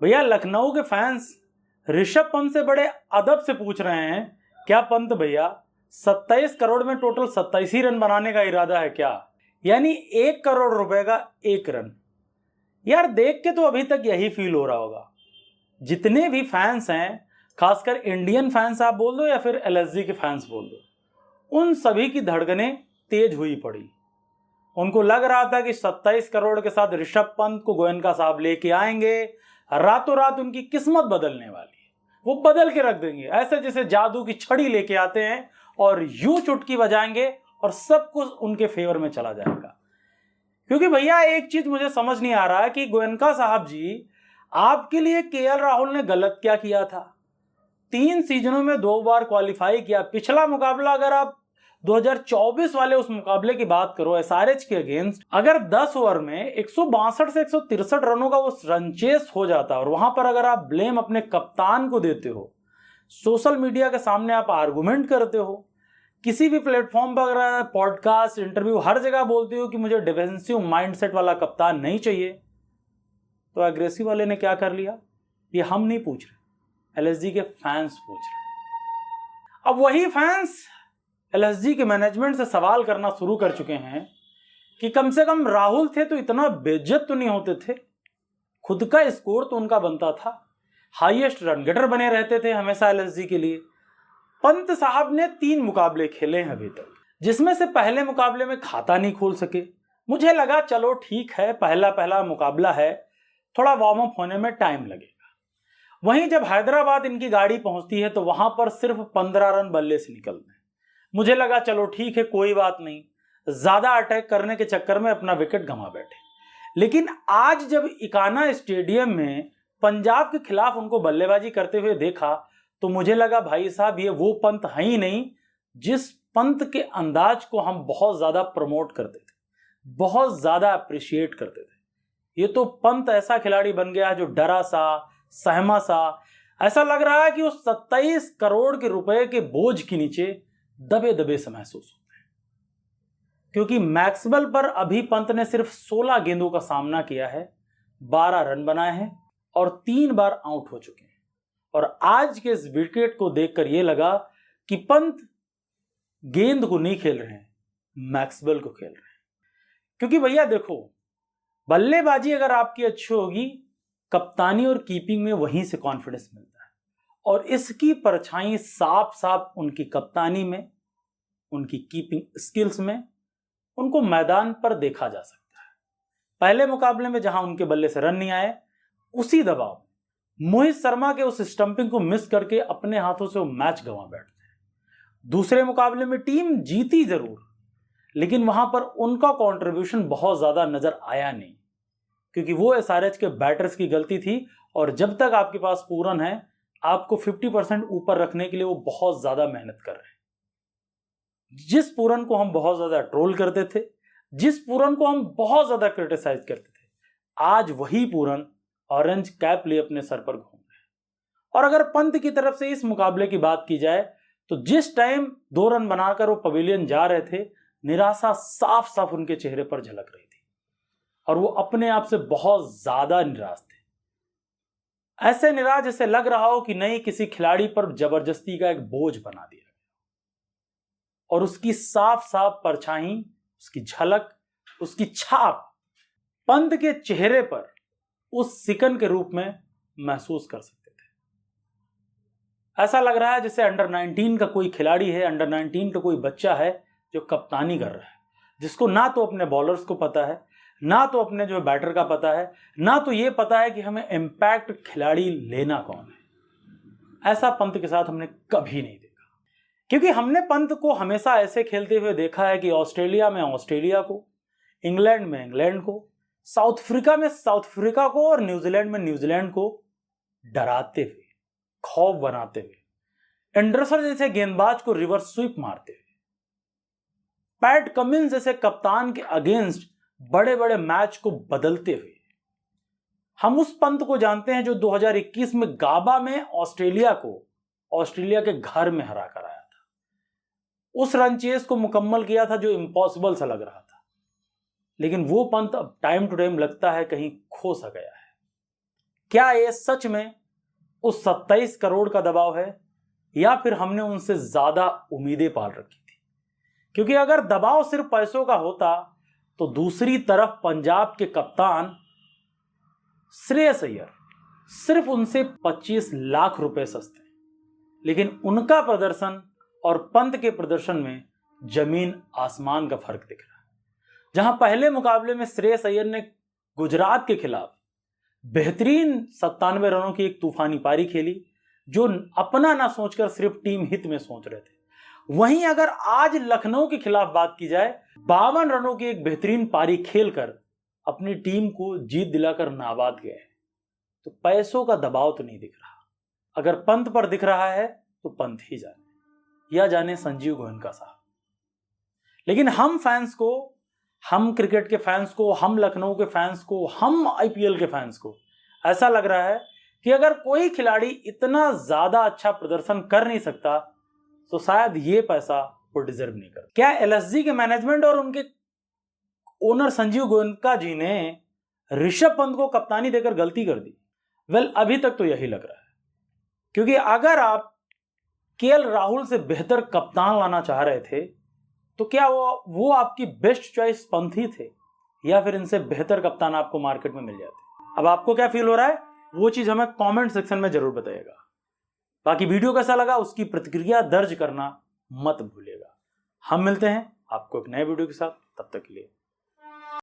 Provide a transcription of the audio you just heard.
भैया लखनऊ के फैंस ऋषभ पंत से बड़े अदब से पूछ रहे हैं, क्या पंत भैया 27 करोड़ में टोटल 27 ही रन बनाने का इरादा है क्या? यानी 1 करोड़ रुपए का 1 रन। यार देख के तो अभी तक यही फील हो रहा होगा। जितने भी फैंस हैं, खासकर इंडियन फैंस आप बोल दो या फिर एलएसजी के फैंस बोल दो, उन सभी की धड़कनें तेज हुई पड़ी। उनको लग रहा था कि 27 करोड़ के साथ ऋषभ पंत को गोयनका साहब लेके आएंगे, रातों रात उनकी किस्मत बदलने वाली है। वो बदल के रख देंगे, ऐसे जैसे जादू की छड़ी लेके आते हैं और यूं चुटकी बजाएंगे और सब कुछ उनके फेवर में चला जाएगा। क्योंकि भैया एक चीज मुझे समझ नहीं आ रहा है कि गोयनका साहब जी, आपके लिए केएल राहुल ने गलत क्या किया था? 3 सीजनों में 2 बार क्वालिफाई किया। पिछला मुकाबला अगर आप 2024 वाले उस मुकाबले की बात करो एसआरएच के अगेंस्ट, अगर 10 ओवर में 162 से 163 रनों का वो रन चेस हो जाता और वहां पर अगर आप ब्लेम अपने कप्तान को देते हो, सोशल मीडिया के सामने आप आर्गुमेंट करते हो, किसी भी प्लेटफॉर्म पर अगर पॉडकास्ट इंटरव्यू हर जगह बोलते हो कि मुझे डिफेंसिव माइंडसेट वाला कप्तान नहीं चाहिए, तो एग्रेसिव वाले ने क्या कर लिया? ये हम नहीं पूछ रहे, एलएसजी के फैंस पूछ रहे। अब वही फैंस एलएसजी के मैनेजमेंट से सवाल करना शुरू कर चुके हैं कि कम से कम राहुल थे तो इतना बेइज्जत तो नहीं होते थे, खुद का स्कोर तो उनका बनता था, हाईएस्ट रन गेटर बने रहते थे हमेशा एलएसजी के लिए। पंत साहब ने 3 मुकाबले खेले हैं अभी तक, जिसमें से पहले मुकाबले में खाता नहीं खोल सके। मुझे लगा चलो ठीक है, पहला मुकाबला है, थोड़ा वार्म अप होने में टाइम लगेगा। वहीं जब हैदराबाद इनकी गाड़ी पहुंचती है तो वहां पर सिर्फ 15 रन बल्ले से निकलते हैं। मुझे लगा चलो ठीक है, कोई बात नहीं, ज्यादा अटैक करने के चक्कर में अपना विकेट गंवा बैठे। लेकिन आज जब इकाना स्टेडियम में पंजाब के खिलाफ उनको बल्लेबाजी करते हुए देखा तो मुझे लगा भाई साहब ये वो पंत है ही नहीं जिस पंत के अंदाज को हम बहुत ज्यादा प्रमोट करते थे, बहुत ज्यादा अप्रिशिएट करते थे। ये तो पंत ऐसा खिलाड़ी बन गया जो डरा सा, सहमा सा, ऐसा लग रहा है कि उस 27 करोड़ के रुपए के बोझ के नीचे दबे दबे से महसूस होते हैं। क्योंकि मैक्सवेल पर अभी पंत ने सिर्फ 16 गेंदों का सामना किया है, 12 रन बनाए हैं और 3 बार आउट हो चुके हैं। और आज के इस विकेट को देखकर यह लगा कि पंत गेंद को नहीं खेल रहे हैं, मैक्सवेल को खेल रहे हैं। क्योंकि भैया देखो, बल्लेबाजी अगर आपकी अच्छी होगी, कप्तानी और कीपिंग में वहीं से कॉन्फिडेंस मिलता है। और इसकी परछाई साफ साफ उनकी कप्तानी में, उनकी कीपिंग स्किल्स में, उनको मैदान पर देखा जा सकता है। पहले मुकाबले में जहां उनके बल्ले से रन नहीं आए, उसी दबाव मोहित शर्मा के उस स्टंपिंग को मिस करके अपने हाथों से वो मैच गंवा बैठते हैं। दूसरे मुकाबले में टीम जीती जरूर, लेकिन वहां पर उनका कंट्रीब्यूशन बहुत ज्यादा नजर आया नहीं, क्योंकि वो एसआरएच के बैटर्स की गलती थी। और जब तक आपके पास पूरन है, आपको 50% ऊपर रखने के लिए वो बहुत ज्यादा मेहनत कर रहे हैं। जिस पूरन को हम बहुत ज्यादा ट्रोल करते थे, जिस पूरन को हम बहुत ज्यादा क्रिटिसाइज करते थे, आज वही पूरन ऑरेंज कैप लिए अपने सर पर घूम रहे हैं। और अगर पंत की तरफ से इस मुकाबले की बात की जाए तो जिस टाइम 2 रन बनाकर वो पवेलियन जा रहे थे, निराशा साफ साफ उनके चेहरे पर झलक रही थी और वो अपने आप से बहुत ज्यादा निराश थे। ऐसे निराश जैसे लग रहा हो कि नहीं, किसी खिलाड़ी पर जबरदस्ती का एक बोझ बना दिया और उसकी साफ साफ परछाई, उसकी झलक, उसकी छाप पंत के चेहरे पर उस सिकन के रूप में महसूस कर सकते थे। ऐसा लग रहा है जैसे अंडर 19 का कोई खिलाड़ी है, अंडर 19 का कोई बच्चा है जो कप्तानी कर रहा है, जिसको ना तो अपने बॉलर्स को पता है, ना तो अपने जो बैटर का पता है, ना तो ये पता है कि हमें इम्पैक्ट खिलाड़ी लेना कौन है। ऐसा पंत के साथ हमने कभी नहीं देखा, क्योंकि हमने पंत को हमेशा ऐसे खेलते हुए देखा है कि ऑस्ट्रेलिया में ऑस्ट्रेलिया को, इंग्लैंड में इंग्लैंड को, साउथ अफ्रीका में साउथ अफ्रीका को और न्यूजीलैंड में न्यूजीलैंड को डराते हुए, खौफ बनाते हुए, एंडरसन जैसे गेंदबाज को रिवर्स स्वीप मारते हुए, पैट कमिंस जैसे कप्तान के अगेंस्ट बड़े बड़े मैच को बदलते हुए। हम उस पंत को जानते हैं जो 2021 में गाबा में ऑस्ट्रेलिया को ऑस्ट्रेलिया के घर में हरा कर आया था। उस रन चेस को मुकम्मल किया था जो इम्पॉसिबल सा लग रहा था। लेकिन वो पंत अब टाइम टू टाइम लगता है कहीं खो सा गया है। क्या ये सच में उस 27 करोड़ का दबाव है या फिर हमने उनसे ज्यादा उम्मीदें पाल रखी थी? क्योंकि अगर दबाव सिर्फ पैसों का होता तो दूसरी तरफ पंजाब के कप्तान श्रेयस अय्यर सिर्फ उनसे 25 लाख रुपए सस्ते, लेकिन उनका प्रदर्शन और पंत के प्रदर्शन में जमीन आसमान का फर्क दिख रहा है। जहां पहले मुकाबले में श्रेयस अय्यर ने गुजरात के खिलाफ बेहतरीन 97 रनों की एक तूफानी पारी खेली, जो अपना ना सोचकर सिर्फ टीम हित में सोच रहे थे। वहीं अगर आज लखनऊ के खिलाफ बात की जाए, 52 रनों की एक बेहतरीन पारी खेलकर अपनी टीम को जीत दिलाकर नाबाद गए। तो पैसों का दबाव तो नहीं दिख रहा। अगर पंत पर दिख रहा है तो पंत ही जाने, या जाने संजीव गोयनका साहब। लेकिन हम फैंस को, हम क्रिकेट के फैंस को, हम लखनऊ के फैंस को, हम आईपीएल के फैंस को ऐसा लग रहा है कि अगर कोई खिलाड़ी इतना ज्यादा अच्छा प्रदर्शन कर नहीं सकता तो शायद ये पैसा वो डिजर्व नहीं करता। क्या एलएसजी के मैनेजमेंट और उनके ओनर संजीव गोयनका जी ने ऋषभ पंत को कप्तानी देकर गलती कर दी? वेल, अभी तक तो यही लग रहा है। क्योंकि अगर आप केएल राहुल से बेहतर कप्तान लाना चाह रहे थे तो क्या वो आपकी बेस्ट चॉइस पंत ही थे, या फिर इनसे बेहतर कप्तान आपको मार्केट में मिल जाते? अब आपको क्या फील हो रहा है वो चीज हमें कमेंट सेक्शन में जरूर बताइएगा। बाकी वीडियो कैसा लगा उसकी प्रतिक्रिया दर्ज करना मत भूलिएगा। हम मिलते हैं आपको एक नए वीडियो के साथ, तब तक के लिए